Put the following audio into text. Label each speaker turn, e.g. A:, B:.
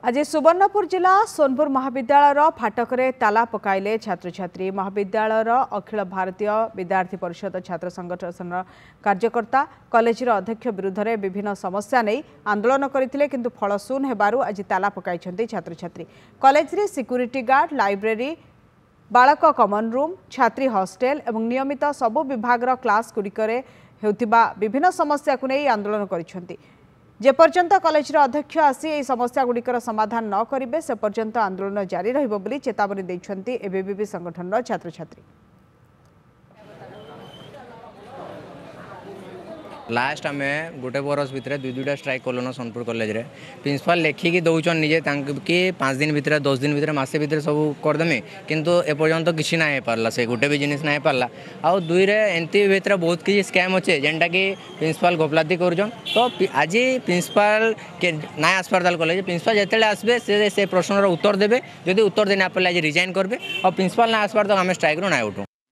A: आज सुवर्णपुर जिला सोनपुर महाविद्यालय फाटक ताला पकाइले छात्र छात्री। महाविद्यालय अखिल भारतीय विद्यार्थी परिषद छात्र संगठन कार्यकर्ता कॉलेज अध्यक्ष विरुद्ध में विभिन्न समस्या नहीं आंदोलन करते किंतु फल शून्य हेबारु आज ताला पकाई छात्र छात्री। कॉलेज रे सिक्यूरिटी गार्ड, लाइब्रेरी, बालक कमन रूम, छात्री हॉस्टेल और नियमित सबु विभाग क्लास गुड़िक विभिन्न समस्या को नहीं आंदोलन कर जेपर्यंत कॉलेज अध्यक्ष आसी यह समस्या गुड़िकर समाधान न करेंगे से पर्यंत आंदोलन जारी रही चेतावनी देते एबीवीपी संगठन छात्र छात्री।
B: लास्ट आम गोटे बरस भितर दुईटा स्ट्राइक कलुन सोनपुर कॉलेज रे प्रिंसिपल लेखिकी दौन निजे कि 5 दिन भितर 10 दिन भितर मसे भितर सब करदेमी किंतु एपर्यंत किसी ना पार्ला से गोटे भी जिनिस ना पार्ला आउ दुई रे एमती भितर बहुत किसी स्कैम अच्छे जेनटा कि प्रिंसिपल गफलाती कर तो आज प्रिंसिपल के ना आसपार कॉलेज प्रिंसिपल जिते आसबे से प्रश्नर उत्तर देवे जदि उत्तर देना पारे आज रिजाइन करेंगे और प्रिंसिपल ना आसपार तो आम स्ट्राइक रू ना उठू।